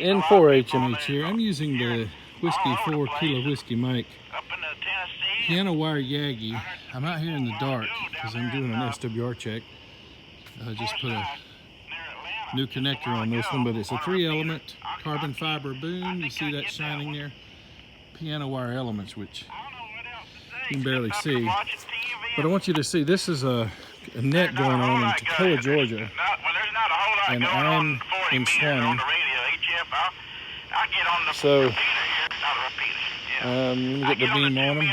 N4HMH here. I'm using the Whiskey 4 Kilo Whiskey mic piano wire Yagi. I'm out here in the dark because I'm doing an SWR check. I just put a new connector on this one, but it's a 3-element carbon fiber boom. You see that shining there? Piano wire elements, which you can barely see. But I want you to see, this is a net going on in Toccoa, Georgia. And I'm in Swanee. So, let me get the beam on them.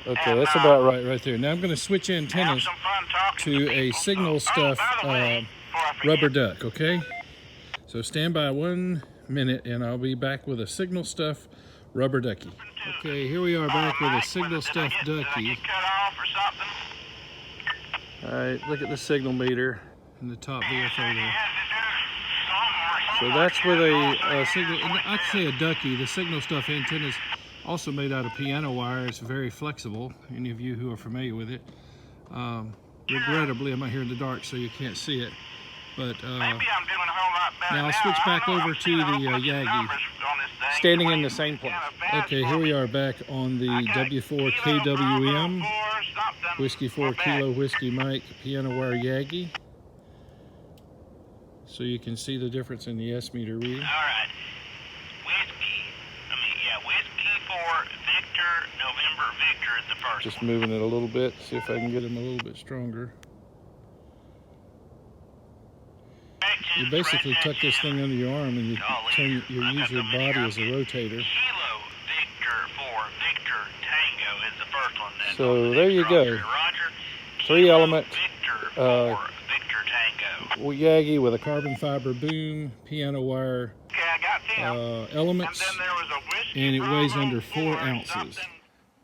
Okay, that's about right there. Now I'm going to switch antennas to a signal stuff rubber duck, okay? So stand by 1 minute and I'll be back with a signal stuff rubber ducky. Okay, here we are back with a signal stuff ducky. Alright, look at the signal meter in the top VFO there. So that's with a signal, I'd say a ducky. The signal stuff antenna is also made out of piano wire. It's very flexible, any of you who are familiar with it. Regrettably, I'm out here in the dark so you can't see it. But now I'll switch back over to the Yagi, standing in the same place. Okay, here we are back on the W4KWM Whiskey 4 Kilo Whiskey mic piano wire Yagi. So you can see the difference in the S meter reading. All right. Whiskey for Victor, November Victor is the first. Just moving it a little bit, see if I can get him a little bit stronger. You basically tuck this thing under your arm and you use your body as a rotator. Kilo Victor for Victor Tango is the first one. So there you go. 3-element Yagi with a carbon fiber boom, piano wire elements, and it weighs under 4 ounces.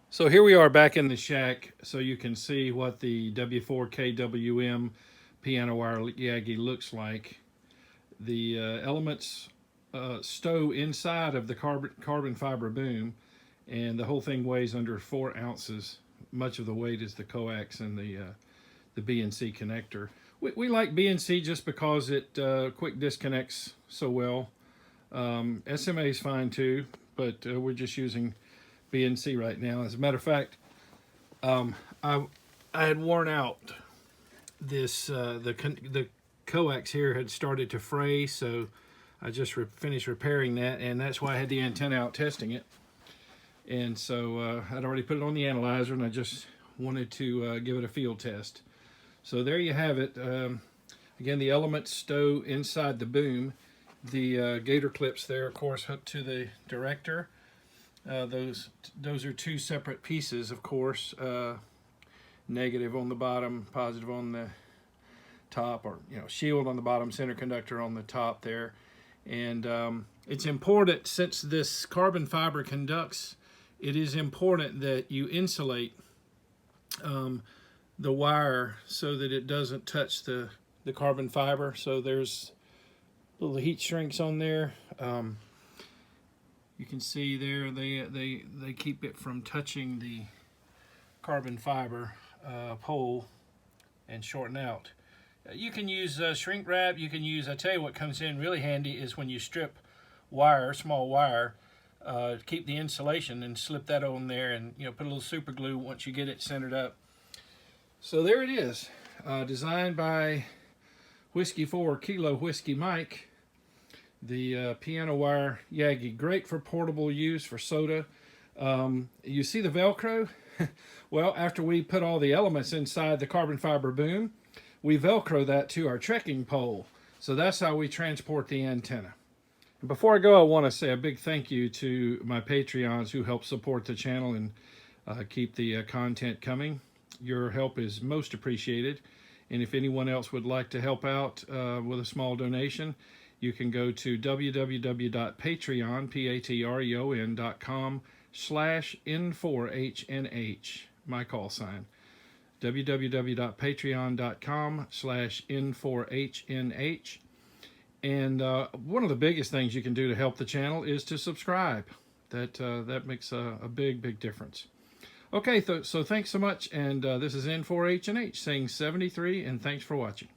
So here we are back in the shack, so you can see what the W4KWM piano wire Yagi looks like. The elements stow inside of the carbon fiber boom, and the whole thing weighs under 4 ounces. Much of the weight is the coax and the BNC connector. We like BNC just because it quick disconnects so well. SMA is fine too, but we're just using BNC right now. As a matter of fact, I had worn out this, the coax here had started to fray, so I just finished repairing that, and that's why I had the antenna out testing it. And so I'd already put it on the analyzer, and I just wanted to give it a field test. So there you have it. Again, the elements stow inside the boom. The gator clips there, of course, hooked to the director. Those are 2 separate pieces, of course. Negative on the bottom, positive on the top, or shield on the bottom, center conductor on the top there. And it's important, since this carbon fiber conducts, it is important that you insulate the wire so that it doesn't touch the carbon fiber. So there's little heat shrinks on there. You can see there they keep it from touching the carbon fiber pole and shorten out. You can use shrink wrap. You can use, I tell you what comes in really handy is when you strip wire, small wire, keep the insulation and slip that on there, and put a little super glue once you get it centered up. So there it is, designed by Whiskey 4 Kilo Whiskey mic, the piano wire Yagi, great for portable use for SOTA. You see the Velcro? Well, after we put all the elements inside the carbon fiber boom, we Velcro that to our trekking pole. So that's how we transport the antenna. And before I go, I want to say a big thank you to my Patreons who help support the channel and keep the content coming. Your help is most appreciated. And if anyone else would like to help out with a small donation, you can go to www.patreon.com/N4HNH, my call sign. www.patreon.com/N4HNH. And one of the biggest things you can do to help the channel is to subscribe. That makes a big difference. Okay, so thanks so much, and this is N4HNH saying 73, and thanks for watching.